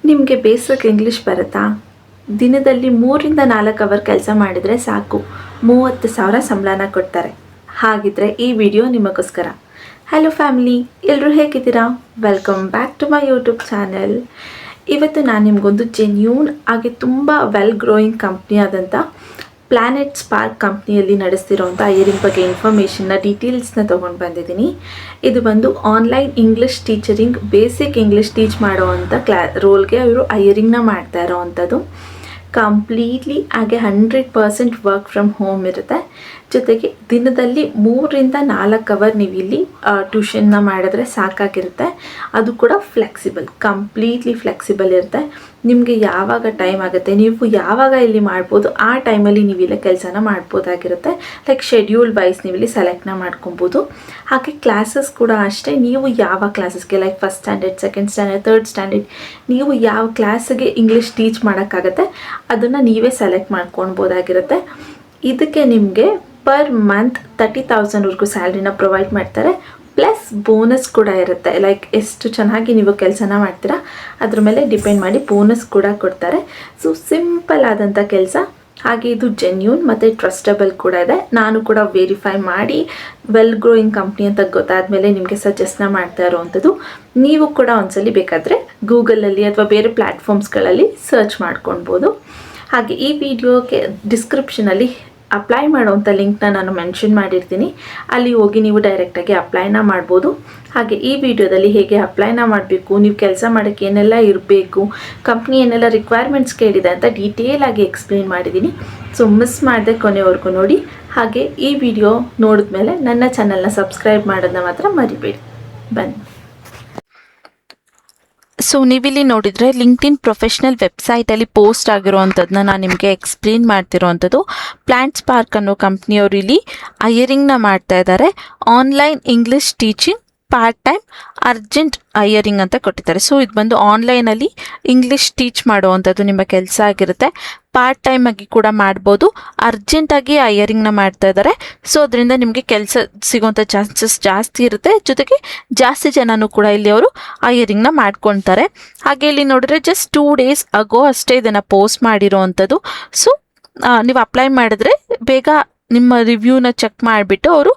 ನಿಮಗೆ basic English ಬರುತ್ತಾ? ದಿನದಲ್ಲಿ 3-4 ಅವರ್ ಕೆಲಸ ಮಾಡಿದರೆ ಸಾಕು, 30,000 ಸಂಬಳನ ಕೊಡ್ತಾರೆ. ಹಾಗಿದ್ರೆ ಈ ವಿಡಿಯೋ ನಿಮಗೋಸ್ಕರ. ಹಲೋ ಫ್ಯಾಮಿಲಿ, ಎಲ್ಲರೂ ಹೇಗಿದ್ದೀರಾ? Welcome back to my YouTube channel. ಇವತ್ತು ನಾನು ನಿಮಗೊಂದು ಜೆನ್ಯೂನ್ ಆಗಿ ತುಂಬ ವೆಲ್ ಗ್ರೋಯಿಂಗ್ ಕಂಪ್ನಿ ಆದಂಥ ಪ್ಲಾನೆಟ್ ಸ್ಪಾರ್ಕ್ ಕಂಪ್ನಿಯಲ್ಲಿ ನಡೆಸ್ತಿರೋಂಥ ಹೈಯರಿಂಗ್ ಬಗ್ಗೆ ಇನ್ಫಾರ್ಮೇಷನ್ನ ಡೀಟೇಲ್ಸ್ನ ತೊಗೊಂಡು ಬಂದಿದ್ದೀನಿ. ಇದು ಬಂದು online English teaching, basic English teach ಮಾಡೋವಂಥ ರೋಲ್ಗೆ ಅವರು ಹೈಯರಿಂಗ್ನ ಮಾಡ್ತಾ ಇರೋವಂಥದ್ದು. ಕಂಪ್ಲೀಟ್ಲಿ ಹಾಗೆ 100% ವರ್ಕ್ ಫ್ರಮ್ ಹೋಮ್ ಇರುತ್ತೆ. ಜೊತೆಗೆ ದಿನದಲ್ಲಿ 3-4 ಅವರ್ ನೀವು ಇಲ್ಲಿ ಟ್ಯೂಷನ್ನ ಮಾಡಿದ್ರೆ ಸಾಕಾಗಿರುತ್ತೆ. ಅದು ಕೂಡ ಫ್ಲೆಕ್ಸಿಬಲ್, ಕಂಪ್ಲೀಟ್ಲಿ ಫ್ಲೆಕ್ಸಿಬಲ್ ಇರುತ್ತೆ. ನಿಮಗೆ ಯಾವಾಗ ಟೈಮ್ ಆಗುತ್ತೆ, ನೀವು ಯಾವಾಗ ಇಲ್ಲಿ ಮಾಡ್ಬೋದು ಆ ಟೈಮಲ್ಲಿ ನೀವು ಇಲ್ಲೇ ಕೆಲಸನ ಮಾಡ್ಬೋದಾಗಿರುತ್ತೆ. ಲೈಕ್ ಶೆಡ್ಯೂಲ್ ವೈಸ್ ನೀವು ಇಲ್ಲಿ ಸೆಲೆಕ್ಟ್ನ ಮಾಡ್ಕೊಬೋದು. ಹಾಗೆ ಕ್ಲಾಸಸ್ ಕೂಡ ಅಷ್ಟೇ, ನೀವು ಯಾವ ಕ್ಲಾಸಸ್ಗೆ like first standard, second standard, third standard ನೀವು ಯಾವ ಕ್ಲಾಸಿಗೆ ಇಂಗ್ಲೀಷ್ ಟೀಚ್ ಮಾಡೋಕ್ಕಾಗತ್ತೆ ಅದನ್ನು ನೀವೇ ಸೆಲೆಕ್ಟ್ ಮಾಡ್ಕೊಳ್ಬೋದಾಗಿರುತ್ತೆ. ಇದಕ್ಕೆ ನಿಮಗೆ ಪರ್ ಮಂತ್ 30,000ವರೆಗೂ ಸ್ಯಾಲ್ರಿನ ಪ್ರೊವೈಡ್ ಮಾಡ್ತಾರೆ. ಪ್ಲಸ್ ಬೋನಸ್ ಕೂಡ ಇರುತ್ತೆ. ಲೈಕ್ ಎಷ್ಟು ಚೆನ್ನಾಗಿ ನೀವು ಕೆಲಸನ ಮಾಡ್ತೀರಾ ಅದ್ರ ಮೇಲೆ ಡಿಪೆಂಡ್ ಮಾಡಿ ಬೋನಸ್ ಕೂಡ ಕೊಡ್ತಾರೆ. ಸೊ ಸಿಂಪಲ್ ಆದಂಥ ಕೆಲಸ, ಹಾಗೆ ಇದು ಜೆನ್ಯೂನ್ ಮತ್ತು ಟ್ರಸ್ಟಬಲ್ ಕೂಡ ಇದೆ. ನಾನು ಕೂಡ ವೆರಿಫೈ ಮಾಡಿ ವೆಲ್ ಗ್ರೋಯಿಂಗ್ ಕಂಪ್ನಿ ಅಂತ ಗೊತ್ತಾದಮೇಲೆ ನಿಮಗೆ ಸಜೆಸ್ಟ್ನ ಮಾಡ್ತಾ ಇರೋವಂಥದ್ದು. ನೀವು ಕೂಡ ಒಂದ್ಸಲಿ ಬೇಕಾದರೆ ಗೂಗಲಲ್ಲಿ ಅಥವಾ ಬೇರೆ ಪ್ಲ್ಯಾಟ್ಫಾರ್ಮ್ಸ್ಗಳಲ್ಲಿ ಸರ್ಚ್ ಮಾಡ್ಕೊಳ್ಬೋದು. ಹಾಗೆ ಈ ವಿಡಿಯೋಗೆ ಡಿಸ್ಕ್ರಿಪ್ಷನಲ್ಲಿ ಅಪ್ಲೈ ಮಾಡೋವಂಥ ಲಿಂಕ್ನ ನಾನು ಮೆನ್ಷನ್ ಮಾಡಿರ್ತೀನಿ. ಅಲ್ಲಿ ಹೋಗಿ ನೀವು ಡೈರೆಕ್ಟಾಗಿ ಅಪ್ಲೈನ ಮಾಡ್ಬೋದು. ಹಾಗೆ ಈ ವಿಡಿಯೋದಲ್ಲಿ ಹೇಗೆ ಅಪ್ಲೈನ ಮಾಡಬೇಕು, ನೀವು ಕೆಲಸ ಮಾಡೋಕ್ಕೆ ಏನೆಲ್ಲ ಇರಬೇಕು, ಕಂಪ್ನಿ ಏನೆಲ್ಲ ರಿಕ್ವೈರ್ಮೆಂಟ್ಸ್ ಕೇಳಿದೆ ಅಂತ ಡೀಟೇಲಾಗಿ ಎಕ್ಸ್ಪ್ಲೇನ್ ಮಾಡಿದ್ದೀನಿ. ಸೊ ಮಿಸ್ ಮಾಡದೆ ಕೊನೆವರೆಗೂ ನೋಡಿ. ಹಾಗೆ ಈ ವಿಡಿಯೋ ನೋಡಿದ್ಮೇಲೆ ನನ್ನ ಚಾನಲ್ನ ಸಬ್ಸ್ಕ್ರೈಬ್ ಮಾಡೋದನ್ನ ಮಾತ್ರ ಮರಿಬೇಡಿ. ಬನ್ನಿ. ಸೊ ನೀವಿಲ್ಲಿ ನೋಡಿದರೆ ಲಿಂಕ್ಡ್ಇನ್ ಪ್ರೊಫೆಷ್ನಲ್ ವೆಬ್ಸೈಟಲ್ಲಿ ಪೋಸ್ಟ್ ಆಗಿರೋವಂಥದ್ದನ್ನ ನಾನು ನಿಮಗೆ ಎಕ್ಸ್ಪ್ಲೇನ್ ಮಾಡ್ತಿರೋವಂಥದ್ದು. ಪ್ಲಾನೆಟ್ ಸ್ಪಾರ್ಕ್ ಅನ್ನೋ ಕಂಪ್ನಿಯವರು ಇಲ್ಲಿ ಹೈಯರಿಂಗ್ನ ಮಾಡ್ತಾ ಇದ್ದಾರೆ. Online English teaching part time urgent ಹೈಯರಿಂಗ್ ಅಂತ ಕೊಟ್ಟಿದ್ದಾರೆ. ಸೊ ಇದು ಬಂದು ಆನ್ಲೈನಲ್ಲಿ ಇಂಗ್ಲೀಷ್ ಟೀಚ್ ಮಾಡುವಂಥದ್ದು ನಿಮ್ಮ ಕೆಲಸ ಆಗಿರುತ್ತೆ. ಪಾರ್ಟ್ ಟೈಮ್ ಆಗಿ ಕೂಡ ಮಾಡ್ಬೋದು. ಅರ್ಜೆಂಟಾಗಿ ಹೈಯರಿಂಗ್ನ ಮಾಡ್ತಾ ಇದ್ದಾರೆ. ಸೊ ಅದರಿಂದ ನಿಮಗೆ ಕೆಲಸ ಸಿಗೋಂಥ ಚಾನ್ಸಸ್ ಜಾಸ್ತಿ ಇರುತ್ತೆ. ಜೊತೆಗೆ ಜಾಸ್ತಿ ಜನನೂ ಕೂಡ ಇಲ್ಲಿ ಅವರು ಹೈಯರಿಂಗ್ನ ಮಾಡ್ಕೊಳ್ತಾರೆ. ಹಾಗೆ ಇಲ್ಲಿ ನೋಡಿದ್ರೆ ಜಸ್ಟ್ 2 days ಆಗೋ ಅಷ್ಟೇ ಇದನ್ನು ಪೋಸ್ಟ್ ಮಾಡಿರೋವಂಥದ್ದು. ಸೊ ನೀವು ಅಪ್ಲೈ ಮಾಡಿದ್ರೆ ಬೇಗ ನಿಮ್ಮ ರಿವ್ಯೂನ ಚೆಕ್ ಮಾಡಿಬಿಟ್ಟು ಅವರು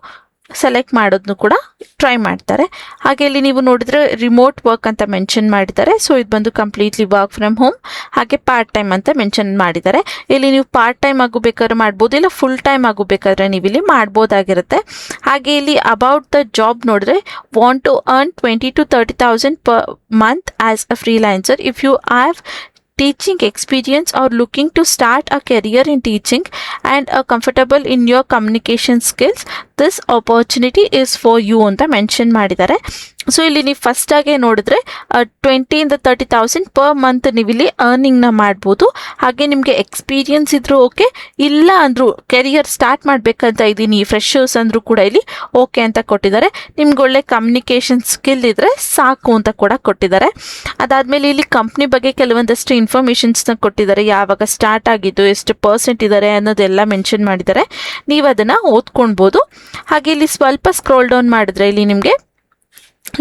ಸೆಲೆಕ್ಟ್ ಮಾಡೋದನ್ನು ಕೂಡ ಟ್ರೈ ಮಾಡ್ತಾರೆ. ಹಾಗೆ ಇಲ್ಲಿ ನೀವು ನೋಡಿದ್ರೆ ರಿಮೋಟ್ ವರ್ಕ್ ಅಂತ ಮೆನ್ಷನ್ ಮಾಡಿದ್ದಾರೆ. ಸೊ ಇದು ಬಂದು ಕಂಪ್ಲೀಟ್ಲಿ ವರ್ಕ್ ಫ್ರಮ್ ಹೋಮ್, ಹಾಗೆ ಪಾರ್ಟ್ ಟೈಮ್ ಅಂತ ಮೆನ್ಷನ್ ಮಾಡಿದ್ದಾರೆ. ಇಲ್ಲಿ ನೀವು ಪಾರ್ಟ್ ಟೈಮ್ ಆಗು ಬೇಕಾದ್ರೆ ಮಾಡ್ಬೋದು, ಇಲ್ಲ ಫುಲ್ ಟೈಮ್ ಆಗು ಬೇಕಾದ್ರೆ ನೀವು ಇಲ್ಲಿ ಮಾಡ್ಬೋದಾಗಿರುತ್ತೆ. ಹಾಗೆ ಇಲ್ಲಿ ಅಬೌಟ್ ದ ಜಾಬ್ ನೋಡಿದ್ರೆ want to earn 20,000 to 30,000 per month as a freelancer. If you have teaching experience or looking to start a career in teaching and are comfortable in your communication skills, this opportunity is for you ಅಂತ mention ಮಾಡಿದ್ದಾರೆ. So ಇಲ್ಲಿ ನೀವು ಫಸ್ಟಾಗೆ ನೋಡಿದ್ರೆ 20,000 to 30,000 per month ನೀವು ಇಲ್ಲಿ ಅರ್ನಿಂಗ್ನ ಮಾಡ್ಬೋದು. ಹಾಗೆ ನಿಮಗೆ ಎಕ್ಸ್ಪೀರಿಯನ್ಸ್ ಇದ್ರೂ ಓಕೆ, ಇಲ್ಲ ಅಂದರೂ ಕೆರಿಯರ್ ಸ್ಟಾರ್ಟ್ ಮಾಡಬೇಕಂತ ಇದ್ದೀನಿ ಫ್ರೆಶರ್ಸ್ ಅಂದರೂ ಕೂಡ ಇಲ್ಲಿ ಓಕೆ ಅಂತ ಕೊಟ್ಟಿದ್ದಾರೆ. ನಿಮ್ಗೆ ಒಳ್ಳೆ ಕಮ್ಯುನಿಕೇಷನ್ ಸ್ಕಿಲ್ ಇದ್ದರೆ ಸಾಕು ಅಂತ ಕೂಡ ಕೊಟ್ಟಿದ್ದಾರೆ. ಅದಾದಮೇಲೆ ಇಲ್ಲಿ ಕಂಪ್ನಿ ಬಗ್ಗೆ ಕೆಲವೊಂದಷ್ಟು ಇನ್ಫಾರ್ಮೇಷನ್ಸ್ನ ಕೊಟ್ಟಿದ್ದಾರೆ. ಯಾವಾಗ ಸ್ಟಾರ್ಟ್ ಆಗಿದ್ದು, ಎಷ್ಟು ಪರ್ಸೆಂಟ್ ಇದ್ದಾರೆ ಅನ್ನೋದೆಲ್ಲ ಮೆನ್ಷನ್ ಮಾಡಿದ್ದಾರೆ. ನೀವು ಅದನ್ನು ಓದ್ಕೊಳ್ಬೋದು. ಹಾಗೆ ಇಲ್ಲಿ ಸ್ವಲ್ಪ ಸ್ಕ್ರೋಲ್ ಡೌನ್ ಮಾಡಿದ್ರೆ ಇಲ್ಲಿ ನಿಮಗೆ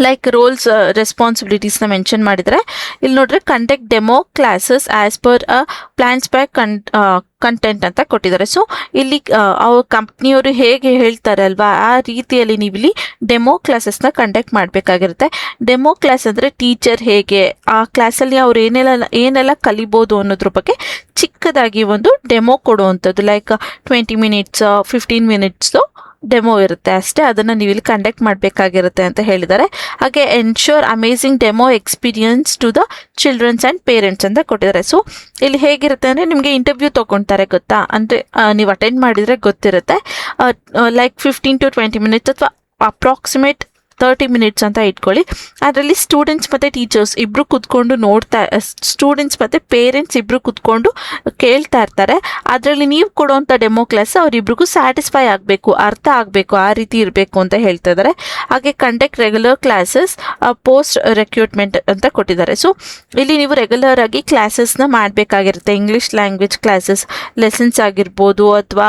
ಲೈಕ್ ರೋಲ್ಸ್ ರೆಸ್ಪಾನ್ಸಿಬಿಲಿಟೀಸ್ನ ಮೆನ್ಷನ್ ಮಾಡಿದರೆ. ಇಲ್ಲಿ ನೋಡ್ರೆ conduct demo classes as per PlanetSpark content ಅಂತ ಕೊಟ್ಟಿದ್ದಾರೆ. ಸೊ ಇಲ್ಲಿ ಅವ್ರ ಕಂಪ್ನಿಯವರು ಹೇಗೆ ಹೇಳ್ತಾರೆ ಅಲ್ವಾ, ಆ ರೀತಿಯಲ್ಲಿ ನೀವು ಇಲ್ಲಿ ಡೆಮೋ ಕ್ಲಾಸಸ್ನ ಕಂಡಕ್ಟ್ ಮಾಡಬೇಕಾಗಿರುತ್ತೆ. ಡೆಮೋ ಕ್ಲಾಸ್ ಅಂದರೆ ಟೀಚರ್ ಹೇಗೆ ಆ ಕ್ಲಾಸಲ್ಲಿ ಅವ್ರು ಏನೆಲ್ಲ ಕಲಿಬೋದು ಅನ್ನೋದ್ರ ಬಗ್ಗೆ ಚಿಕ್ಕದಾಗಿ ಒಂದು ಡೆಮೋ ಕೊಡುವಂಥದ್ದು. ಲೈಕ್ 20 minutes 15 minutes ಡೆಮೋ ಇರುತ್ತೆ ಅಷ್ಟೇ. ಅದನ್ನು ನೀವು ಇಲ್ಲಿ ಕಂಡಕ್ಟ್ ಮಾಡಬೇಕಾಗಿರುತ್ತೆ ಅಂತ ಹೇಳಿದ್ದಾರೆ. ಹಾಗೆ ensure amazing demo experience to the childrens and parents ಅಂತ ಕೊಟ್ಟಿದ್ದಾರೆ. ಸೊ ಇಲ್ಲಿ ಹೇಗಿರುತ್ತೆ ಅಂದರೆ ನಿಮಗೆ ಇಂಟರ್ವ್ಯೂ ತೊಗೊಳ್ತಾರೆ ಗೊತ್ತಾ, ಅಂದರೆ ನೀವು ಅಟೆಂಡ್ ಮಾಡಿದರೆ ಗೊತ್ತಿರುತ್ತೆ. ಲೈಕ್ 15 to 20 minutes ಅಥವಾ ಅಪ್ರಾಕ್ಸಿಮೇಟ್ 30 minutes ಅಂತ ಇಟ್ಕೊಳ್ಳಿ. ಅದರಲ್ಲಿ ಸ್ಟೂಡೆಂಟ್ಸ್ ಮತ್ತು ಟೀಚರ್ಸ್ ಇಬ್ಬರು ಕೂತ್ಕೊಂಡು ಸ್ಟೂಡೆಂಟ್ಸ್ ಮತ್ತು ಪೇರೆಂಟ್ಸ್ ಇಬ್ಬರು ಕೂತ್ಕೊಂಡು ಕೇಳ್ತಾ ಇರ್ತಾರೆ. ಅದರಲ್ಲಿ ನೀವು ಕೊಡುವಂಥ ಡೆಮೋ ಕ್ಲಾಸ್ ಅವರಿಬ್ರಿಗೂ ಸ್ಯಾಟಿಸ್ಫೈ ಆಗಬೇಕು, ಅರ್ಥ ಆಗಬೇಕು, ಆ ರೀತಿ ಇರಬೇಕು ಅಂತ ಹೇಳ್ತಾ ಇದ್ದಾರೆ. ಹಾಗೆ conduct regular classes post recruitment ಅಂತ ಕೊಟ್ಟಿದ್ದಾರೆ. ಸೊ ಇಲ್ಲಿ ನೀವು ರೆಗ್ಯುಲರ್ ಆಗಿ ಕ್ಲಾಸಸ್ನ ಮಾಡಬೇಕಾಗಿರುತ್ತೆ. ಇಂಗ್ಲೀಷ್ ಲ್ಯಾಂಗ್ವೇಜ್ ಕ್ಲಾಸಸ್, ಲೆಸನ್ಸ್ ಆಗಿರ್ಬೋದು, ಅಥವಾ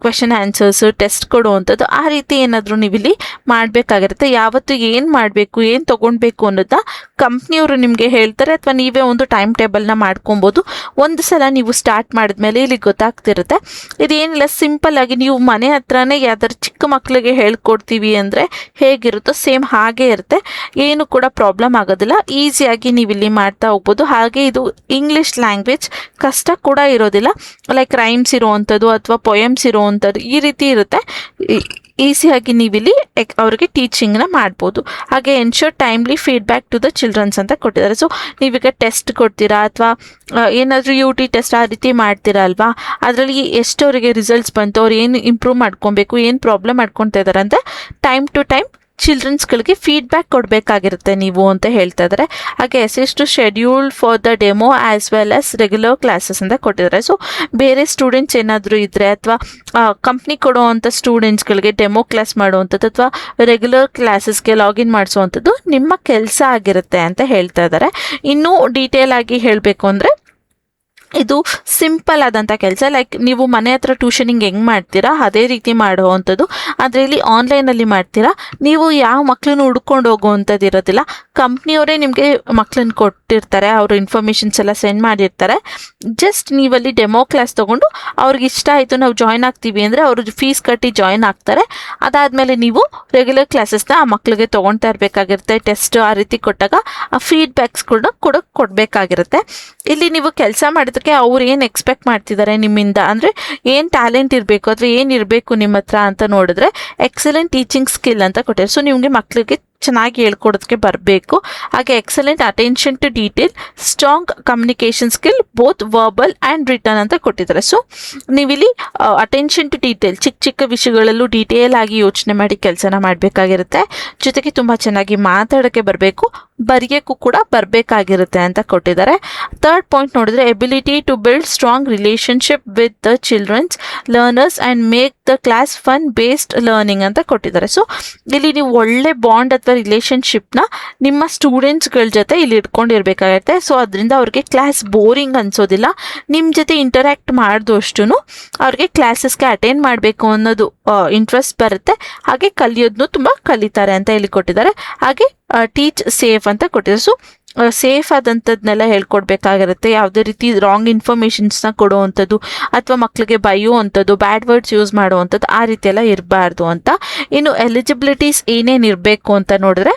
ಕ್ವೆಶನ್ ಆನ್ಸರ್ಸ್, ಟೆಸ್ಟ್ ಕೊಡುವಂಥದ್ದು, ಆ ರೀತಿ ಏನಾದರೂ ನೀವು ಇಲ್ಲಿ ಮಾಡಬೇಕಾಗಿರುತ್ತೆ. ಯಾವ ಯಾವತ್ತು ಏನು ಮಾಡಬೇಕು, ಏನು ತೊಗೊಳ್ಬೇಕು ಅನ್ನೋದನ್ನ ಕಂಪ್ನಿಯವರು ನಿಮಗೆ ಹೇಳ್ತಾರೆ, ಅಥವಾ ನೀವೇ ಒಂದು ಟೈಮ್ ಟೇಬಲ್ನ ಮಾಡ್ಕೊಬೋದು. ಒಂದು ಸಲ ನೀವು ಸ್ಟಾರ್ಟ್ ಮಾಡಿದ್ಮೇಲೆ ಇಲ್ಲಿ ಗೊತ್ತಾಗ್ತಿರುತ್ತೆ. ಇದೇನಿಲ್ಲ, ಸಿಂಪಲ್ ಆಗಿ ನೀವು ಮನೆ ಹತ್ರನೇ ಯಾವ್ದಾದ್ರು ಚಿಕ್ಕ ಮಕ್ಕಳಿಗೆ ಹೇಳ್ಕೊಡ್ತೀವಿ ಅಂದರೆ ಹೇಗಿರುತ್ತೋ ಸೇಮ್ ಹಾಗೆ ಇರುತ್ತೆ, ಏನು ಕೂಡ ಪ್ರಾಬ್ಲಮ್ ಆಗೋದಿಲ್ಲ. ಈಸಿಯಾಗಿ ನೀವು ಇಲ್ಲಿ ಮಾಡ್ತಾ ಹೋಗ್ಬೋದು. ಹಾಗೆ ಇದು ಇಂಗ್ಲೀಷ್ ಲ್ಯಾಂಗ್ವೇಜ್, ಕಷ್ಟ ಕೂಡ ಇರೋದಿಲ್ಲ. ಲೈಕ್ ರೈಮ್ಸ್ ಇರೋವಂಥದ್ದು ಅಥವಾ ಪೊಯಮ್ಸ್ ಇರೋವಂಥದ್ದು ಈ ರೀತಿ ಇರುತ್ತೆ. ಈಸಿಯಾಗಿ ನೀವಿಲ್ಲಿ ಅವ್ರಿಗೆ ಟೀಚಿಂಗ್ನ ಮಾಡ್ಬೋದು. ಹಾಗೆ ensure timely feedback to the childrens ಅಂತ ಕೊಟ್ಟಿದ್ದಾರೆ. ಸೊ ನೀವೀಗ ಟೆಸ್ಟ್ ಕೊಡ್ತೀರಾ ಅಥವಾ ಏನಾದರೂ UT ಟೆಸ್ಟ್ ಆ ರೀತಿ ಮಾಡ್ತೀರಾ ಅಲ್ವಾ, ಅದರಲ್ಲಿ ಎಷ್ಟು ಅವರಿಗೆ ರಿಸಲ್ಟ್ಸ್ ಬಂತು, ಅವ್ರು ಏನು ಇಂಪ್ರೂವ್ ಮಾಡ್ಕೊಬೇಕು, ಏನು ಪ್ರಾಬ್ಲಮ್ ಮಾಡ್ಕೊತಾ ಇದ್ದಾರೆ ಅಂತ ಟೈಮ್ ಟು ಟೈಮ್ ಚಿಲ್ಡ್ರನ್ಸ್ಗಳಿಗೆ ಫೀಡ್ಬ್ಯಾಕ್ ಕೊಡಬೇಕಾಗಿರುತ್ತೆ ನೀವು ಅಂತ ಹೇಳ್ತಾ ಇದ್ದಾರೆ. ಹಾಗೆ to schedule for the demo as well as regular classes ಅಂತ ಕೊಟ್ಟಿದ್ದಾರೆ. ಸೊ ಬೇರೆ ಸ್ಟೂಡೆಂಟ್ಸ್ ಏನಾದರೂ ಇದ್ದರೆ ಅಥವಾ ಕಂಪ್ನಿ ಕೊಡುವಂಥ ಸ್ಟೂಡೆಂಟ್ಸ್ಗಳಿಗೆ ಡೆಮೋ ಕ್ಲಾಸ್ ಮಾಡುವಂಥದ್ದು ಅಥವಾ ರೆಗ್ಯುಲರ್ ಕ್ಲಾಸಸ್ಗೆ ಲಾಗಿನ್ ಮಾಡಿಸುವಂಥದ್ದು ನಿಮ್ಮ ಕೆಲಸ ಆಗಿರುತ್ತೆ ಅಂತ ಹೇಳ್ತಾ ಇದ್ದಾರೆ. ಇನ್ನೂ ಡೀಟೇಲ್ ಆಗಿ ಹೇಳಬೇಕು ಅಂದರೆ ಇದು ಸಿಂಪಲ್ ಆದಂಥ ಕೆಲಸ. ಲೈಕ್ ನೀವು ಮನೆ ಹತ್ರ ಟ್ಯೂಷನಿಂಗ್ ಹೆಂಗೆ ಮಾಡ್ತೀರಾ ಅದೇ ರೀತಿ ಮಾಡುವಂಥದ್ದು. ಆದರೆ ಇಲ್ಲಿ ಆನ್ಲೈನಲ್ಲಿ ಮಾಡ್ತೀರಾ, ನೀವು ಯಾವ ಮಕ್ಕಳನ್ನು ಹುಡ್ಕೊಂಡು ಹೋಗುವಂಥದ್ದು ಇರೋದಿಲ್ಲ. ಕಂಪ್ನಿಯವರೇ ನಿಮಗೆ ಮಕ್ಕಳನ್ನ ಕೊಟ್ಟಿರ್ತಾರೆ, ಅವರು ಇನ್ಫಾರ್ಮೇಷನ್ಸ್ ಎಲ್ಲ ಸೆಂಡ್ ಮಾಡಿರ್ತಾರೆ. ಜಸ್ಟ್ ನೀವಲ್ಲಿ ಡೆಮೋ ಕ್ಲಾಸ್ ತೊಗೊಂಡು ಅವ್ರಿಗೆ ಇಷ್ಟ ಆಯಿತು ನಾವು ಜಾಯ್ನ್ ಆಗ್ತೀವಿ ಅಂದರೆ ಅವರು ಫೀಸ್ ಕಟ್ಟಿ ಜಾಯ್ನ್ ಆಗ್ತಾರೆ. ಅದಾದಮೇಲೆ ನೀವು ರೆಗ್ಯುಲರ್ ಕ್ಲಾಸಸ್ನ ಆ ಮಕ್ಕಳಿಗೆ ತೊಗೊಳ್ತಾ ಇರಬೇಕಾಗಿರುತ್ತೆ. ಟೆಸ್ಟ್ ಆ ರೀತಿ ಕೊಟ್ಟಾಗ ಆ ಫೀಡ್ಬ್ಯಾಕ್ಸ್ ಕೂಡ ಕೊಡಬೇಕಾಗಿರುತ್ತೆ. ಇಲ್ಲಿ ನೀವು ಕೆಲಸ ಮಾಡಿದ್ರೆ ಅವ್ರು ಏನು ಎಕ್ಸ್ಪೆಕ್ಟ್ ಮಾಡ್ತಿದ್ದಾರೆ ನಿಮ್ಮಿಂದ, ಅಂದರೆ ಏನು ಟ್ಯಾಲೆಂಟ್ ಇರಬೇಕು ಅಥವಾ ಏನಿರಬೇಕು ನಿಮ್ಮ ಹತ್ರ ಅಂತ ನೋಡಿದ್ರೆ ಎಕ್ಸಲೆಂಟ್ ಟೀಚಿಂಗ್ ಸ್ಕಿಲ್ ಅಂತ ಕೊಟ್ಟಿದ್ದಾರೆ. ಸೊ ನಿಮಗೆ ಮಕ್ಕಳಿಗೆ ಚೆನ್ನಾಗಿ ಹೇಳ್ಕೊಡೋದಕ್ಕೆ ಬರಬೇಕು. ಹಾಗೆ excellent attention to detail, strong communication skill both verbal and written ಅಂತ ಕೊಟ್ಟಿದ್ದಾರೆ. ಸೊ ನೀವಿಲ್ಲಿ ಅಟೆನ್ಷನ್ ಟು ಡೀಟೇಲ್, ಚಿಕ್ಕ ಚಿಕ್ಕ ವಿಷಯಗಳಲ್ಲೂ ಡೀಟೇಲ್ ಆಗಿ ಯೋಚನೆ ಮಾಡಿ ಕೆಲಸನ ಮಾಡಬೇಕಾಗಿರುತ್ತೆ. ಜೊತೆಗೆ ತುಂಬ ಚೆನ್ನಾಗಿ ಮಾತಾಡೋಕ್ಕೆ ಬರಬೇಕು, ಬರೆಯೋಕ್ಕೂ ಕೂಡ ಬರಬೇಕಾಗಿರುತ್ತೆ ಅಂತ ಕೊಟ್ಟಿದ್ದಾರೆ. ಥರ್ಡ್ ಪಾಯಿಂಟ್ ನೋಡಿದ್ರೆ ability to build strong relationship with the childrens learners and make the class fun based learning ಅಂತ ಕೊಟ್ಟಿದ್ದಾರೆ. ಸೊ ಇಲ್ಲಿ ನೀವು ಒಳ್ಳೆ ಬಾಂಡ್ ಅಥವಾ ರಿಲೇಷನ್ಶಿಪ್ನ ನಿಮ್ಮ ಸ್ಟೂಡೆಂಟ್ಸ್ಗಳ ಜೊತೆ ಇಲ್ಲಿ ಇಟ್ಕೊಂಡಿರ್ಬೇಕಾಗತ್ತೆ. ಸೊ ಅದರಿಂದ ಅವ್ರಿಗೆ ಕ್ಲಾಸ್ ಬೋರಿಂಗ್ ಅನ್ಸೋದಿಲ್ಲ. ನಿಮ್ಮ ಜೊತೆ ಇಂಟರ್ಯಾಕ್ಟ್ ಮಾಡಿದಷ್ಟು ಅವ್ರಿಗೆ ಕ್ಲಾಸಸ್ಗೆ ಅಟೆಂಡ್ ಮಾಡಬೇಕು ಅನ್ನೋದು ಇಂಟ್ರೆಸ್ಟ್ ಬರುತ್ತೆ. ಹಾಗೆ ಕಲಿಯೋದನ್ನು ತುಂಬ ಕಲಿತಾರೆ ಅಂತ ಇಲ್ಲಿ ಕೊಟ್ಟಿದ್ದಾರೆ. ಹಾಗೆ ಟೀಚ್ ಸೇಫ್ ಅಂತ ಕೊಟ್ಟಿದ್ದಾರೆ. ಸೊ ಸೇಫ್ ಆದಂಥದ್ದನ್ನೆಲ್ಲ ಹೇಳ್ಕೊಡ್ಬೇಕಾಗಿರುತ್ತೆ. ಯಾವುದೇ ರೀತಿ ರಾಂಗ್ ಇನ್ಫಾರ್ಮೇಷನ್ಸ್ನ ಕೊಡುವಂಥದ್ದು ಅಥವಾ ಮಕ್ಕಳಿಗೆ ಬೈಯುವಂಥದ್ದು, ಬ್ಯಾಡ್ ವರ್ಡ್ಸ್ ಯೂಸ್ ಮಾಡುವಂಥದ್ದು ಆ ರೀತಿ ಎಲ್ಲ ಇರಬಾರ್ದು ಅಂತ. ಇನ್ನು ಎಲಿಜಿಬಿಲಿಟೀಸ್ ಏನೇನು ಇರಬೇಕು ಅಂತ ನೋಡಿದ್ರೆ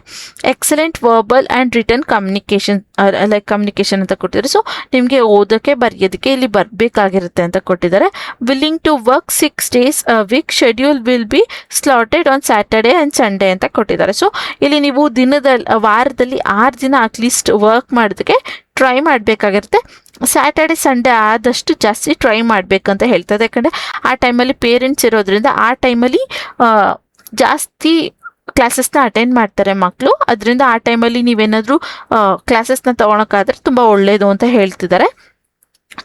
excellent verbal and return communication ಅಂತ ಕೊಟ್ಟಿದ್ದಾರೆ. ಸೊ ನಿಮಗೆ ಓದೋಕ್ಕೆ ಬರೆಯೋದಕ್ಕೆ ಇಲ್ಲಿ ಬರಬೇಕಾಗಿರುತ್ತೆ ಅಂತ ಕೊಟ್ಟಿದ್ದಾರೆ. Willing to work 6 days a week, schedule will be slotted on Saturday and Sunday ಅಂತ ಕೊಟ್ಟಿದ್ದಾರೆ. ಸೊ ಇಲ್ಲಿ ನೀವು ವಾರದಲ್ಲಿ 6 ದಿನ ಅಟ್ಲೀಸ್ಟ್ ವರ್ಕ್ ಮಾಡೋದಕ್ಕೆ ಟ್ರೈ ಮಾಡಬೇಕಾಗಿರುತ್ತೆ. ಸ್ಯಾಟರ್ಡೆ ಸಂಡೇ ಆದಷ್ಟು ಜಾಸ್ತಿ ಟ್ರೈ ಮಾಡಬೇಕಂತ ಹೇಳ್ತದೆ. ಯಾಕಂದರೆ ಆ ಟೈಮಲ್ಲಿ ಪೇರೆಂಟ್ಸ್ ಇರೋದ್ರಿಂದ ಆ ಟೈಮಲ್ಲಿ ಜಾಸ್ತಿ ಕ್ಲಾಸಸ್ನ ಅಟೆಂಡ್ ಮಾಡ್ತಾರೆ ಮಕ್ಕಳು. ಅದರಿಂದ ಆ ಟೈಮಲ್ಲಿ ನೀವೇನಾದರೂ ಕ್ಲಾಸಸ್ನ ತೊಗೊಳಕ್ಕಾದ್ರೆ ತುಂಬ ಒಳ್ಳೆಯದು ಅಂತ ಹೇಳ್ತಿದ್ದಾರೆ.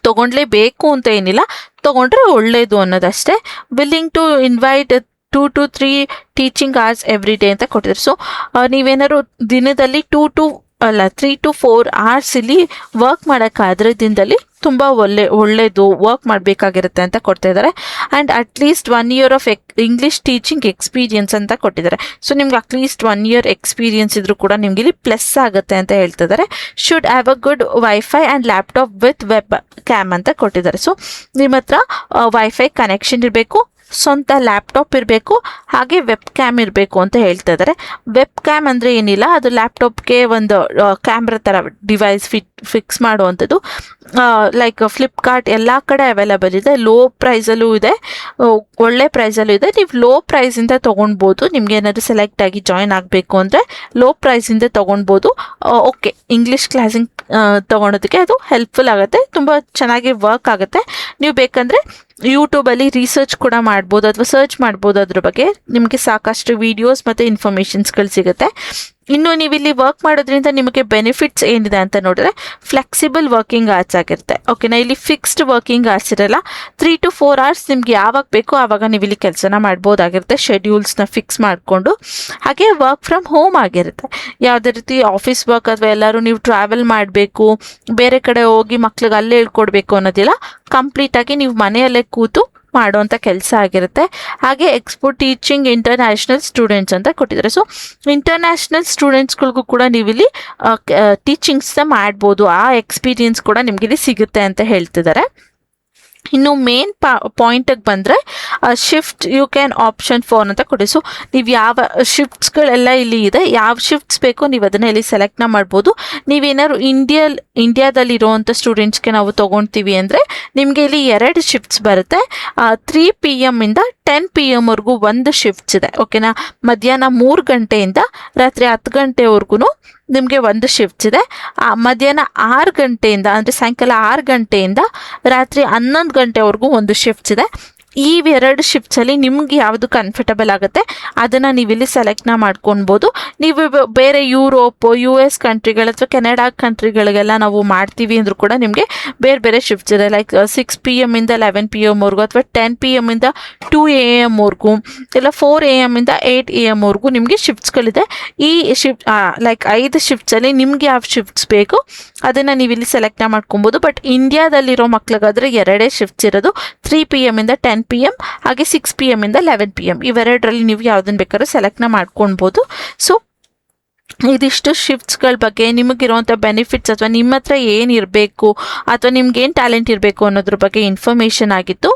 ತೊಗೊಂಡ್ಲೇಬೇಕು ಅಂತ ಏನಿಲ್ಲ, ತೊಗೊಂಡ್ರೆ ಒಳ್ಳೆಯದು ಅನ್ನೋದಷ್ಟೇ. Willing to invite 2 to 3 teaching hours every day ಅಂತ ಕೊಟ್ಟಿದ್ದಾರೆ. ಸೊ ನೀವೇನಾದ್ರು ದಿನದಲ್ಲಿ 3 to 4 hours ಇಲ್ಲಿ ವರ್ಕ್ ಮಾಡೋಕ್ಕಾದ್ರೆ ದಿನದಲ್ಲಿ ತುಂಬ ಒಳ್ಳೆಯದು ವರ್ಕ್ ಮಾಡಬೇಕಾಗಿರುತ್ತೆ ಅಂತ ಕೊಡ್ತಾ ಇದ್ದಾರೆ. And at least 1 year of English teaching experience ಅಂತ ಕೊಟ್ಟಿದ್ದಾರೆ. ಸೊ ನಿಮ್ಗೆ ಅಟ್ಲೀಸ್ಟ್ 1 year ಎಕ್ಸ್ಪೀರಿಯನ್ಸ್ ಇದ್ರೂ ಕೂಡ ನಿಮ್ಗೆ ಇಲ್ಲಿ ಪ್ಲಸ್ ಆಗುತ್ತೆ ಅಂತ ಹೇಳ್ತಿದ್ದಾರೆ. Should have a good wifi and laptop with web cam ಅಂತ ಕೊಟ್ಟಿದ್ದಾರೆ. ಸೊ ನಿಮ್ಮ ಹತ್ರ ವೈಫೈ ಕನೆಕ್ಷನ್ ಇರಬೇಕು, ಸ್ವಂತ ಲ್ಯಾಪ್ಟಾಪ್ ಇರಬೇಕು, ಹಾಗೆ ವೆಬ್ ಕ್ಯಾಮ್ ಇರಬೇಕು ಅಂತ ಹೇಳ್ತಾ ಇದ್ದಾರೆ. ವೆಬ್ ಕ್ಯಾಮ್ ಅಂದರೆ ಏನಿಲ್ಲ, ಅದು ಲ್ಯಾಪ್ಟಾಪ್ಗೆ ಒಂದು ಕ್ಯಾಮ್ರಾ ಥರ ಡಿವೈಸ್ ಫಿಕ್ಸ್ ಮಾಡುವಂಥದ್ದು. ಲೈಕ್ ಫ್ಲಿಪ್ಕಾರ್ಟ್ ಎಲ್ಲ ಕಡೆ ಅವೈಲೇಬಲ್ ಇದೆ. ಲೋ ಪ್ರೈಸಲ್ಲೂ ಇದೆ, ಒಳ್ಳೆ ಪ್ರೈಸಲ್ಲೂ ಇದೆ. ನೀವು ಲೋ ಪ್ರೈಸಿಂದ ತೊಗೊಳ್ಬೋದು. ನಿಮ್ಗೆ ಏನಾದರೂ ಸೆಲೆಕ್ಟ್ ಆಗಿ ಜಾಯ್ನ್ ಆಗಬೇಕು ಅಂದರೆ ಲೋ ಪ್ರೈಸಿಂದ ತೊಗೊಳ್ಬೋದು. ಓಕೆ, ಇಂಗ್ಲೀಷ್ ಕ್ಲಾಸಿಂಗ್ ತೊಗೊಳೋದಕ್ಕೆ ಅದು ಹೆಲ್ಪ್ಫುಲ್ ಆಗುತ್ತೆ, ತುಂಬ ಚೆನ್ನಾಗಿ ವರ್ಕ್ ಆಗುತ್ತೆ. ನೀವು ಬೇಕಂದರೆ ಯೂಟ್ಯೂಬಲ್ಲಿ ರಿಸರ್ಚ್ ಕೂಡ ಮಾಡ್ಬೋದು ಅಥವಾ ಸರ್ಚ್ ಮಾಡ್ಬೋದು. ಅದ್ರ ಬಗ್ಗೆ ನಿಮಗೆ ಸಾಕಷ್ಟು ವಿಡಿಯೋಸ್ ಮತ್ತು ಇನ್ಫಾರ್ಮೇಷನ್ಸ್ಗಳು ಸಿಗುತ್ತೆ. ಇನ್ನು ನೀವು ಇಲ್ಲಿ ವರ್ಕ್ ಮಾಡೋದ್ರಿಂದ ನಿಮಗೆ ಬೆನಿಫಿಟ್ಸ್ ಏನಿದೆ ಅಂತ ನೋಡಿದ್ರೆ ಫ್ಲೆಕ್ಸಿಬಲ್ ವರ್ಕಿಂಗ್ ಅವರ್ಸ್ ಆಗಿರುತ್ತೆ. ಓಕೆನಾ, ಇಲ್ಲಿ ಫಿಕ್ಸ್ಡ್ ವರ್ಕಿಂಗ್ ಅವರ್ಸ್ ಇರಲ್ಲ. 3 to 4 hours ನಿಮ್ಗೆ ಯಾವಾಗ ಬೇಕೋ ಆವಾಗ ನೀವು ಇಲ್ಲಿ ಕೆಲಸನ ಮಾಡ್ಬೋದಾಗಿರುತ್ತೆ, ಶೆಡ್ಯೂಲ್ಸ್ನ ಫಿಕ್ಸ್ ಮಾಡಿಕೊಂಡು. ಹಾಗೆ ವರ್ಕ್ ಫ್ರಮ್ ಹೋಮ್ ಆಗಿರುತ್ತೆ. ಯಾವುದೇ ರೀತಿ ಆಫೀಸ್ ವರ್ಕ್ ಅಥವಾ ಎಲ್ಲರೂ ನೀವು ಟ್ರಾವೆಲ್ ಮಾಡಬೇಕು, ಬೇರೆ ಕಡೆ ಹೋಗಿ ಮಕ್ಳಿಗೆ ಅಲ್ಲೇ ಹೇಳ್ಕೊಡ್ಬೇಕು ಅನ್ನೋದಿಲ್ಲ. ಕಂಪ್ಲೀಟಾಗಿ ನೀವು ಮನೆಯಲ್ಲೇ ಕೂತು ಮಾಡುವಂಥ ಕೆಲಸ ಆಗಿರುತ್ತೆ. ಹಾಗೆ ಎಕ್ಸ್ಪೋರ್ಟ್ ಟೀಚಿಂಗ್ ಇಂಟರ್ನ್ಯಾಷನಲ್ ಸ್ಟೂಡೆಂಟ್ಸ್ ಅಂತ ಕೊಟ್ಟಿದ್ದಾರೆ. ಸೊ ಇಂಟರ್ನ್ಯಾಷನಲ್ ಸ್ಟೂಡೆಂಟ್ಸ್ಗಳಿಗೂ ಕೂಡ ನೀವು ಇಲ್ಲಿ ಟೀಚಿಂಗ್ಸ್ನ ಮಾಡ್ಬೋದು, ಆ ಎಕ್ಸ್ಪೀರಿಯನ್ಸ್ ಕೂಡ ನಿಮ್ಗೆ ಇಲ್ಲಿ ಸಿಗುತ್ತೆ ಅಂತ ಹೇಳ್ತಿದ್ದಾರೆ. ಇನ್ನು ಮೇನ್ ಪಾಯಿಂಟಿಗೆ ಬಂದರೆ shift you can option phone ಅಂತ ಕೊಡಿ. ಸೊ ನೀವು ಯಾವ ಶಿಫ್ಟ್ಸ್ಗಳೆಲ್ಲ ಇಲ್ಲಿ ಇದೆ, ಯಾವ ಶಿಫ್ಟ್ಸ್ ಬೇಕೋ ನೀವು ಅದನ್ನು ಇಲ್ಲಿ ಸೆಲೆಕ್ಟ್ನ ಮಾಡ್ಬೋದು. ನೀವೇನಾದ್ರು ಇಂಡಿಯಾದಲ್ಲಿ ಇರೋವಂಥ ಸ್ಟೂಡೆಂಟ್ಸ್ಗೆ ನಾವು ತೊಗೊಳ್ತೀವಿ ಅಂದರೆ ನಿಮಗೆ ಇಲ್ಲಿ 2 ಶಿಫ್ಟ್ಸ್ ಬರುತ್ತೆ. 3 PM ಇಂದ 10 PM ವರೆಗೂ ಒಂದು ಶಿಫ್ಟ್ಸ್ ಇದೆ, ಓಕೆನಾ. ಮಧ್ಯಾಹ್ನ 3 ಗಂಟೆಯಿಂದ ರಾತ್ರಿ 10 ಗಂಟೆವರೆಗೂ ನಿಮಗೆ ಒಂದು ಶಿಫ್ಟ್ಸ್ ಇದೆ. ಮಧ್ಯಾಹ್ನ 6 ಗಂಟೆಯಿಂದ ಅಂದರೆ ಸಾಯಂಕಾಲ 6 ಗಂಟೆಯಿಂದ ರಾತ್ರಿ 11 ಗಂಟೆವರೆಗೂ ಒಂದು ಶಿಫ್ಟ್ಸ್ ಇದೆ. ಈ 2 ಶಿಫ್ಟ್ಸಲ್ಲಿ ನಿಮ್ಗೆ ಯಾವುದು ಕಂಫರ್ಟಬಲ್ ಆಗುತ್ತೆ ಅದನ್ನು ನೀವಿಲ್ಲಿ ಸೆಲೆಕ್ಟ್ನ ಮಾಡ್ಕೊಳ್ಬೋದು. ನೀವು ಬೇರೆ ಯುರೋಪ್, US ಕಂಟ್ರಿಗಳು ಅಥವಾ ಕೆನಡಾ ಕಂಟ್ರಿಗಳಿಗೆಲ್ಲ ನಾವು ಮಾಡ್ತೀವಿ ಅಂದರೂ ಕೂಡ ನಿಮಗೆ ಬೇರೆ ಬೇರೆ ಶಿಫ್ಟ್ಸ್ ಇದೆ. ಲೈಕ್ 6 PM ಇಂದ 11 PM ವರೆಗೂ, ಅಥವಾ 10 PM ಇಂದ 2 AM ವರೆಗೂ, ಇಲ್ಲ 4 AM ಇಂದ 8 AM ವರೆಗೂ ನಿಮಗೆ ಶಿಫ್ಟ್ಸ್ಗಳಿದೆ. ಈ ಶಿಫ್ಟ್ ಲೈಕ್ 5 ಶಿಫ್ಟ್ಸಲ್ಲಿ ನಿಮ್ಗೆ ಯಾವ ಶಿಫ್ಟ್ಸ್ ಬೇಕು ಅದನ್ನು ನೀವಿಲ್ಲಿ ಸೆಲೆಕ್ಟ್ನ ಮಾಡ್ಕೊಬೋದು. ಬಟ್ ಇಂಡಿಯಾದಲ್ಲಿರೋ ಮಕ್ಳಿಗಾದರೆ 2 ಶಿಫ್ಟ್ಸ್ ಇರೋದು, 3 PM ಇಂದ 10 PM, ಹಾಗೆ 6 PM ಇಂದ 11 PM. ಇವೆರಡರಲ್ಲಿ ನೀವು ಯಾವುದನ್ನು ಬೇಕಾದ್ರೂ ಸೆಲೆಕ್ಟ್ನ ಮಾಡ್ಕೊಳ್ಬೋದು. ಸೊ ಇದಿಷ್ಟು ಶಿಫ್ಟ್ಸ್ಗಳ ಬಗ್ಗೆ, ನಿಮಗಿರುವಂಥ ಬೆನಿಫಿಟ್ಸ್ ಅಥವಾ ನಿಮ್ಮ ಹತ್ರ ಏನಿರಬೇಕು ಅಥವಾ ನಿಮ್ಗೇನು ಟ್ಯಾಲೆಂಟ್ ಇರಬೇಕು ಅನ್ನೋದ್ರ ಬಗ್ಗೆ ಇನ್ಫಾರ್ಮೇಷನ್ ಆಗಿತ್ತು.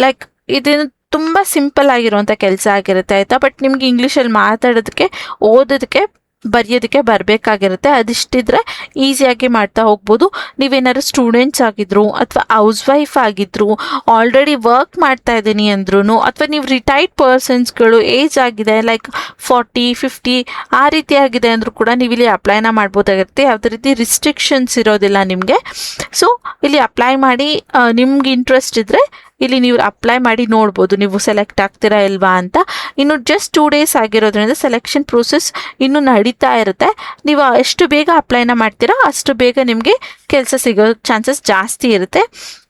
ಲೈಕ್ ಇದನ್ನು ತುಂಬ ಸಿಂಪಲ್ ಆಗಿರುವಂಥ ಕೆಲಸ ಆಗಿರುತ್ತೆ, ಆಯಿತಾ. ಬಟ್ ನಿಮ್ಗೆ ಇಂಗ್ಲೀಷಲ್ಲಿ ಮಾತಾಡೋದಕ್ಕೆ, ಓದೋದಕ್ಕೆ, ಬರೆಯೋದಕ್ಕೆ ಬರಬೇಕಾಗಿರುತ್ತೆ. ಅದಿಷ್ಟಿದ್ರೆ ಈಸಿಯಾಗಿ ಮಾಡ್ತಾ ಹೋಗ್ಬೋದು. ನೀವೇನಾದ್ರು ಸ್ಟೂಡೆಂಟ್ಸ್ ಆಗಿದ್ರು ಅಥವಾ ಹೌಸ್ ವೈಫ್ ಆಗಿದ್ರು, ಆಲ್ರೆಡಿ ವರ್ಕ್ ಮಾಡ್ತಾ ಇದ್ದೀನಿ ಅಂದ್ರೂ, ಅಥವಾ ನೀವು ರಿಟೈರ್ಡ್ ಪರ್ಸನ್ಸ್ಗಳು, ಏಜ್ ಆಗಿದೆ ಲೈಕ್ 40, 50 ಆ ರೀತಿ ಆಗಿದೆ ಅಂದರೂ ಕೂಡ ನೀವು ಇಲ್ಲಿ ಅಪ್ಲೈನ ಮಾಡ್ಬೋದಾಗಿರುತ್ತೆ. ಯಾವುದೇ ರೀತಿ ರಿಸ್ಟ್ರಿಕ್ಷನ್ಸ್ ಇರೋದಿಲ್ಲ ನಿಮಗೆ. ಸೊ ಇಲ್ಲಿ ಅಪ್ಲೈ ಮಾಡಿ, ನಿಮ್ಗೆ ಇಂಟ್ರೆಸ್ಟ್ ಇದ್ದರೆ ಇಲ್ಲಿ ನೀವು ಅಪ್ಲೈ ಮಾಡಿ ನೋಡ್ಬೋದು ನೀವು ಸೆಲೆಕ್ಟ್ ಆಗ್ತೀರಾ ಇಲ್ವಾ ಅಂತ. ಇನ್ನು ಜಸ್ಟ್ 2 days ಆಗಿರೋದ್ರಿಂದ ಸೆಲೆಕ್ಷನ್ ಪ್ರೋಸೆಸ್ ಇನ್ನೂ ನಡೀತಾ ಇರುತ್ತೆ. ನೀವು ಎಷ್ಟು ಬೇಗ ಅಪ್ಲೈನ ಮಾಡ್ತೀರಾ ಅಷ್ಟು ಬೇಗ ನಿಮಗೆ ಕೆಲಸ ಸಿಗೋ ಚಾನ್ಸಸ್ ಜಾಸ್ತಿ ಇರುತ್ತೆ.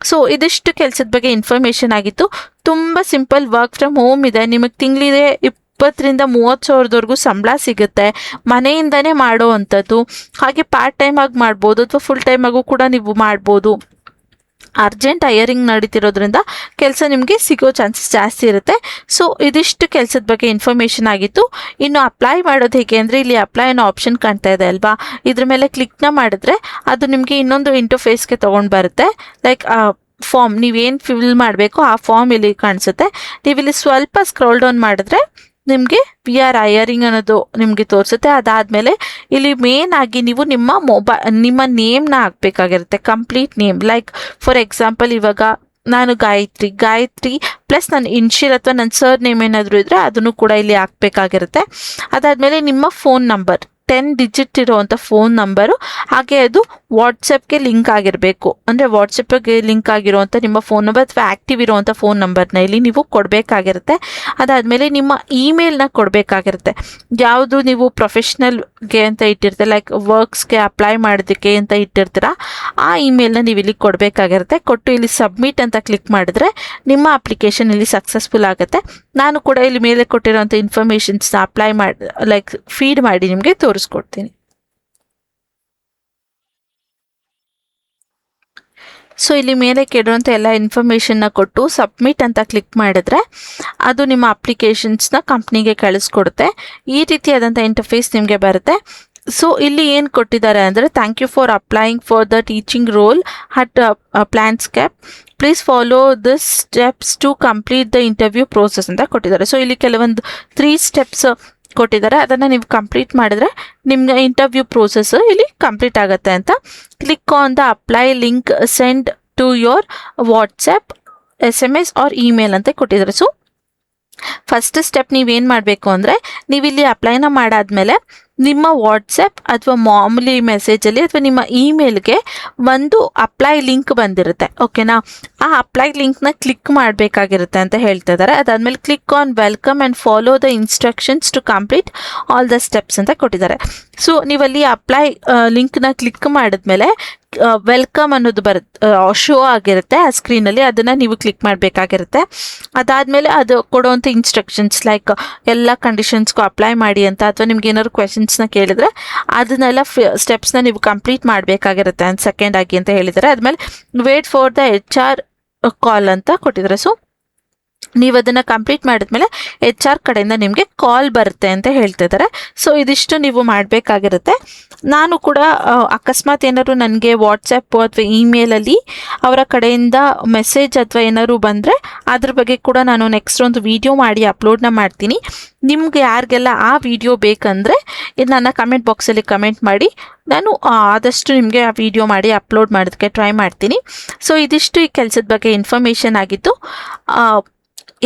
ಸೊ ಇದಿಷ್ಟು ಕೆಲಸದ ಬಗ್ಗೆ ಇನ್ಫಾರ್ಮೇಷನ್ ಆಗಿತ್ತು. ತುಂಬ ಸಿಂಪಲ್, ವರ್ಕ್ ಫ್ರಮ್ ಹೋಮ್ ಇದೆ. ನಿಮಗೆ ತಿಂಗಳಿಗೆ 20,000 ರಿಂದ 30,000ವರೆಗೂ ಸಂಬಳ ಸಿಗುತ್ತೆ, ಮನೆಯಿಂದನೇ ಮಾಡೋ ಅಂಥದ್ದು. ಹಾಗೆ ಪಾರ್ಟ್ ಟೈಮ್ ಆಗಿ ಮಾಡ್ಬೋದು ಅಥವಾ ಫುಲ್ ಟೈಮ್ ಆಗು ಕೂಡ ನೀವು ಮಾಡ್ಬೋದು. ಅರ್ಜೆಂಟ್ ಹೈಯರಿಂಗ್ ನಡೀತಿರೋದ್ರಿಂದ ಕೆಲಸ ನಿಮಗೆ ಸಿಗೋ ಚಾನ್ಸಸ್ ಜಾಸ್ತಿ ಇರುತ್ತೆ. ಸೊ ಇದಿಷ್ಟು ಕೆಲಸದ ಬಗ್ಗೆ ಇನ್ಫಾರ್ಮೇಷನ್ ಆಗಿತ್ತು. ಇನ್ನು ಅಪ್ಲೈ ಮಾಡೋದು ಹೇಗೆ ಅಂದರೆ, ಇಲ್ಲಿ ಅಪ್ಲೈ ಅನ್ನೋ ಆಪ್ಷನ್ ಕಾಣ್ತಾ ಇದೆ ಅಲ್ವಾ, ಇದ್ರ ಮೇಲೆ ಕ್ಲಿಕ್ನ ಮಾಡಿದ್ರೆ ಅದು ನಿಮಗೆ ಇನ್ನೊಂದು ಇಂಟರ್ಫೇಸ್ಗೆ ತೊಗೊಂಡು ಬರುತ್ತೆ. ಲೈಕ್ ಫಾರ್ಮ್, ನೀವೇನು ಫಿಲ್ ಮಾಡಬೇಕು ಆ ಫಾರ್ಮ್ ಇಲ್ಲಿ ಕಾಣಿಸುತ್ತೆ. ನೀವಿಲ್ಲಿ ಸ್ವಲ್ಪ ಸ್ಕ್ರೋಲ್ ಡೌನ್ ಮಾಡಿದ್ರೆ ನಿಮಗೆ PR ಹೈಯರಿಂಗ್ ಅನ್ನೋದು ನಿಮಗೆ ತೋರಿಸುತ್ತೆ. ಅದಾದಮೇಲೆ ಇಲ್ಲಿ ಮೇನ್ ಆಗಿ ನೀವು ನಿಮ್ಮ ನೇಮ್ನ ಹಾಕಬೇಕಾಗಿರುತ್ತೆ, complete name. Like for example ಇವಾಗ ನಾನು ಗಾಯತ್ರಿ ಪ್ಲಸ್ ನನ್ನ ಇನ್ಷಿಯಲ್ ಅಥವಾ ನನ್ನ ಸರ್ ನೇಮ್ ಏನಾದರೂ ಇದ್ದರೆ ಅದನ್ನು ಕೂಡ ಇಲ್ಲಿ ಹಾಕಬೇಕಾಗಿರುತ್ತೆ. ಅದಾದಮೇಲೆ ನಿಮ್ಮ ಫೋನ್ ನಂಬರ್, 10 digit ಇರುವಂಥ ಫೋನ್ ನಂಬರು, ಹಾಗೆ ಅದು ವಾಟ್ಸಪ್ಗೆ ಲಿಂಕ್ ಆಗಿರಬೇಕು. ಅಂದರೆ ವಾಟ್ಸಪ್ಗೆ ಲಿಂಕ್ ಆಗಿರುವಂಥ ನಿಮ್ಮ ಫೋನ್ ನಂಬರ್ ಅಥವಾ ಆ್ಯಕ್ಟಿವ್ ಇರುವಂಥ ಫೋನ್ ನಂಬರ್ನ ಇಲ್ಲಿ ನೀವು ಕೊಡಬೇಕಾಗಿರುತ್ತೆ. ಅದಾದಮೇಲೆ ನಿಮ್ಮ ಇಮೇಲ್ನ ಕೊಡಬೇಕಾಗಿರುತ್ತೆ. ಯಾವುದು ನೀವು ಪ್ರೊಫೆಷ್ನಲ್ಗೆ ಅಂತ ಇಟ್ಟಿರ್ತೀರ, ಲೈಕ್ ವರ್ಕ್ಸ್ಗೆ ಅಪ್ಲೈ ಮಾಡೋದಕ್ಕೆ ಅಂತ ಇಟ್ಟಿರ್ತೀರ, ಆ ಇಮೇಲ್ನ ನೀವು ಇಲ್ಲಿ ಕೊಡಬೇಕಾಗಿರುತ್ತೆ. ಕೊಟ್ಟು ಇಲ್ಲಿ ಸಬ್ಮಿಟ್ ಅಂತ ಕ್ಲಿಕ್ ಮಾಡಿದ್ರೆ ನಿಮ್ಮ ಅಪ್ಲಿಕೇಶನ್ ಇಲ್ಲಿ ಸಕ್ಸಸ್ಫುಲ್ ಆಗುತ್ತೆ. ನಾನು ಕೂಡ ಇಲ್ಲಿ ಮೇಲೆ ಕೊಟ್ಟಿರೋಂಥ ಇನ್ಫಾರ್ಮೇಷನ್ಸ್ನ ಅಪ್ಲೈ ಮಾಡಿ ಲೈಕ್ ಫೀಡ್ ಮಾಡಿ ನಿಮಗೆ ತೋರಿಸ್ಕೊಡ್ತೀನಿ. ಸೊ ಇಲ್ಲಿ ಮೇಲೆ ಕೆಡುವಂಥ ಎಲ್ಲ ಇನ್ಫಾರ್ಮೇಷನ್ನ ಕೊಟ್ಟು ಸಬ್ಮಿಟ್ ಅಂತ ಕ್ಲಿಕ್ ಮಾಡಿದ್ರೆ ಅದು ನಿಮ್ಮ ಅಪ್ಲಿಕೇಶನ್ಸ್ನ ಕಂಪ್ನಿಗೆ ಕಳಿಸ್ಕೊಡುತ್ತೆ. ಈ ರೀತಿಯಾದಂಥ ಇಂಟರ್ಫೇಸ್ ನಿಮಗೆ ಬರುತ್ತೆ. ಸೊ ಇಲ್ಲಿ ಏನು ಕೊಟ್ಟಿದ್ದಾರೆ ಅಂದರೆ, thank you for applying for the teaching role at PlanetSpark, please follow this steps to complete the interview process ಅಂತ ಕೊಟ್ಟಿದ್ದಾರೆ. ಸೊ ಇಲ್ಲಿ ಕೆಲವೊಂದು 3 steps ಕೊಟ್ಟಿದ್ದಾರೆ, ಅದನ್ನು ನೀವು ಕಂಪ್ಲೀಟ್ ಮಾಡಿದ್ರೆ ನಿಮ್ಗೆ ಇಂಟರ್ವ್ಯೂ ಪ್ರೋಸೆಸ್ ಇಲ್ಲಿ ಕಂಪ್ಲೀಟ್ ಆಗುತ್ತೆ ಅಂತ. Click on the apply link, send to your WhatsApp, SMS or email ಅಂತ ಕೊಟ್ಟಿದ್ದಾರೆ. ಸೊ ಫಸ್ಟ್ ಸ್ಟೆಪ್ ನೀವೇನು ಮಾಡಬೇಕು ಅಂದರೆ, ನೀವಿಲ್ಲಿ ಅಪ್ಲೈನ ಮಾಡಾದ್ಮೇಲೆ ನಿಮ್ಮ ವಾಟ್ಸಪ್ ಅಥವಾ ಮಾಮೂಲಿ ಮೆಸೇಜಲ್ಲಿ ಅಥವಾ ನಿಮ್ಮ ಇಮೇಲ್ಗೆ ಒಂದು ಅಪ್ಲೈ ಲಿಂಕ್ ಬಂದಿರುತ್ತೆ, ಓಕೆನಾ. ಆ ಅಪ್ಲೈ ಲಿಂಕ್ನ ಕ್ಲಿಕ್ ಮಾಡಬೇಕಾಗಿರುತ್ತೆ ಅಂತ ಹೇಳ್ತಾ ಇದ್ದಾರೆ. ಅದಾದಮೇಲೆ click on welcome and follow the instructions to complete all the steps ಅಂತ ಕೊಟ್ಟಿದ್ದಾರೆ. ಸೊ ನೀವಲ್ಲಿ ಅಪ್ಲೈ ಲಿಂಕ್ನ ಕ್ಲಿಕ್ ಮಾಡಿದ್ಮೇಲೆ ವೆಲ್ಕಮ್ ಅನ್ನೋದು ಶೋ ಆಗಿರುತ್ತೆ ಆ ಸ್ಕ್ರೀನಲ್ಲಿ, ಅದನ್ನು ನೀವು ಕ್ಲಿಕ್ ಮಾಡಬೇಕಾಗಿರುತ್ತೆ. ಅದಾದಮೇಲೆ ಅದು ಕೊಡುವಂಥ ಇನ್ಸ್ಟ್ರಕ್ಷನ್ಸ್ ಲೈಕ್ ಎಲ್ಲ ಕಂಡೀಷನ್ಸ್ಗೂ ಅಪ್ಲೈ ಮಾಡಿ ಅಂತ, ಅಥವಾ ನಿಮ್ಗೆ ಏನಾದ್ರು ಕ್ವೆಶನ್ಸ್ನ ಕೇಳಿದ್ರೆ ಅದನ್ನೆಲ್ಲ ಸ್ಟೆಪ್ಸ್ನ ನೀವು ಕಂಪ್ಲೀಟ್ ಮಾಡಬೇಕಾಗಿರುತ್ತೆ ಸೆಕೆಂಡ್ ಆಗಿ ಅಂತ ಹೇಳಿದ್ದಾರೆ. ಆದಮೇಲೆ ವೇಟ್ ಫಾರ್ ದ HR ಕಾಲ್ ಅಂತ ಕೊಟ್ಟಿದ್ದಾರೆ. ಸೊ ನೀವು ಅದನ್ನು ಕಂಪ್ಲೀಟ್ ಮಾಡಿದ್ಮೇಲೆ HR ಕಡೆಯಿಂದ ನಿಮಗೆ ಕಾಲ್ ಬರುತ್ತೆ ಅಂತ ಹೇಳ್ತಿದ್ದಾರೆ. ಸೊ ಇದಿಷ್ಟು ನೀವು ಮಾಡಬೇಕಾಗಿರುತ್ತೆ. ನಾನು ಕೂಡ ಅಕಸ್ಮಾತ್ ಏನಾದ್ರು ನನಗೆ ವಾಟ್ಸಪ್ ಅಥವಾ ಇಮೇಲಲ್ಲಿ ಅವರ ಕಡೆಯಿಂದ ಮೆಸೇಜ್ ಅಥವಾ ಏನಾದ್ರು ಬಂದರೆ ಅದ್ರ ಬಗ್ಗೆ ಕೂಡ ನಾನು ನೆಕ್ಸ್ಟ್ ಒಂದು ವಿಡಿಯೋ ಮಾಡಿ ಅಪ್ಲೋಡ್ನ ಮಾಡ್ತೀನಿ. ನಿಮ್ಗೆ ಯಾರಿಗೆಲ್ಲ ಆ ವಿಡಿಯೋ ಬೇಕಂದರೆ ಇದು ನನ್ನ ಕಮೆಂಟ್ ಬಾಕ್ಸಲ್ಲಿ ಕಮೆಂಟ್ ಮಾಡಿ, ನಾನು ಆದಷ್ಟು ನಿಮಗೆ ಆ ವಿಡಿಯೋ ಮಾಡಿ ಅಪ್ಲೋಡ್ ಮಾಡೋದಕ್ಕೆ ಟ್ರೈ ಮಾಡ್ತೀನಿ. ಸೊ ಇದಿಷ್ಟು ಈ ಕೆಲಸದ ಬಗ್ಗೆ ಇನ್ಫಾರ್ಮೇಷನ್ ಆಗಿತ್ತು.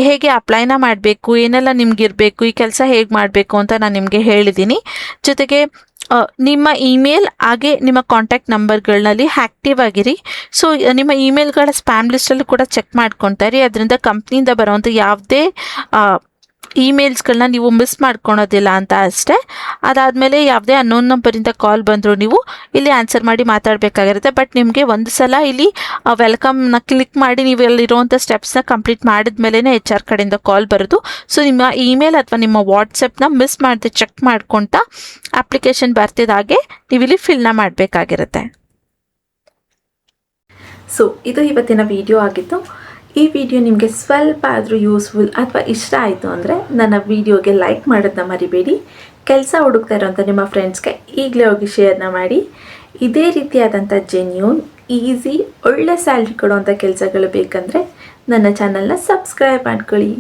ಹೇಗೆ ಅಪ್ಲೈನ ಮಾಡಬೇಕು, ಏನೆಲ್ಲ ನಿಮ್ಗಿರಬೇಕು, ಈ ಕೆಲಸ ಹೇಗೆ ಮಾಡಬೇಕು ಅಂತ ನಾನು ನಿಮಗೆ ಹೇಳಿದ್ದೀನಿ. ಜೊತೆಗೆ ನಿಮ್ಮ ಇಮೇಲ್ ಹಾಗೆ ನಿಮ್ಮ ಕಾಂಟ್ಯಾಕ್ಟ್ ನಂಬರ್ಗಳಲ್ಲಿ ಆ್ಯಕ್ಟಿವ್ ಆಗಿರಿ. ಸೊ ನಿಮ್ಮ ಇಮೇಲ್ಗಳ ಸ್ಪ್ಯಾಮ್ ಲಿಸ್ಟಲ್ಲೂ ಕೂಡ ಚೆಕ್ ಮಾಡ್ಕೊತಾರೆ. ಅದರಿಂದ ಕಂಪ್ನಿಯಿಂದ ಬರೋವಂಥ ಯಾವುದೇ ಇಮೇಲ್ಸ್ಗಳನ್ನ ನೀವು ಮಿಸ್ ಮಾಡ್ಕೊಳೋದಿಲ್ಲ ಅಂತ ಅಷ್ಟೇ. ಅದಾದಮೇಲೆ ಯಾವುದೇ ಅನ್ನೋನ್ ನಂಬರಿಂದ ಕಾಲ್ ಬಂದರೂ ನೀವು ಇಲ್ಲಿ ಆನ್ಸರ್ ಮಾಡಿ ಮಾತಾಡಬೇಕಾಗಿರುತ್ತೆ. ಬಟ್ ನಿಮಗೆ ಒಂದು ಸಲ ಇಲ್ಲಿ ವೆಲ್ಕಮ್ನ ಕ್ಲಿಕ್ ಮಾಡಿ ನೀವು ಅಲ್ಲಿರುವಂಥ ಸ್ಟೆಪ್ಸ್ನ ಕಂಪ್ಲೀಟ್ ಮಾಡಿದ್ಮೇಲೆ HR ಕಡೆಯಿಂದ ಕಾಲ್ ಬರೋದು. ಸೊ ನಿಮ್ಮ ಇಮೇಲ್ ಅಥವಾ ನಿಮ್ಮ ವಾಟ್ಸಪ್ನ ಮಿಸ್ ಮಾಡದೆ ಚೆಕ್ ಮಾಡ್ಕೊತಾ ಅಪ್ಲಿಕೇಶನ್ ಬರ್ತಿದ್ದಾಗೆ ನೀವು ಇಲ್ಲಿ ಫಿಲ್ನ ಮಾಡಬೇಕಾಗಿರುತ್ತೆ. ಸೊ ಇದು ಇವತ್ತಿನ ವಿಡಿಯೋ ಆಗಿತ್ತು. ಈ ವಿಡಿಯೋ ನಿಮಗೆ ಸ್ವಲ್ಪ ಆದರೂ ಯೂಸ್ಫುಲ್ ಅಥವಾ ಇಷ್ಟ ಆಯಿತು ಅಂದರೆ ನನ್ನ ವಿಡಿಯೋಗೆ ಲೈಕ್ ಮಾಡೋದನ್ನ ಮರಿಬೇಡಿ. ಕೆಲಸ ಹುಡುಕ್ತಾ ಇರೋಂಥ ನಿಮ್ಮ ಫ್ರೆಂಡ್ಸ್ಗೆ ಈಗಲೇ ಹೋಗಿ ಶೇರ್ನ ಮಾಡಿ. ಇದೇ ರೀತಿಯಾದಂಥ ಜೆನ್ಯೂನ್, ಈಸಿ, ಒಳ್ಳೆ ಸ್ಯಾಲ್ರಿ ಕೊಡುವಂಥ ಕೆಲಸಗಳು ಬೇಕಂದರೆ ನನ್ನ ಚಾನಲ್ನ ಸಬ್ಸ್ಕ್ರೈಬ್ ಮಾಡ್ಕೊಳ್ಳಿ.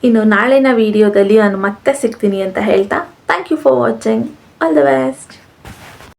ಇನ್ನು ನಾಳಿನ ವಿಡಿಯೋದಲ್ಲಿ ನಾನು ಮತ್ತೆ ಸಿಗ್ತೀನಿ ಅಂತ ಹೇಳ್ತಾ thank you for watching. All the best.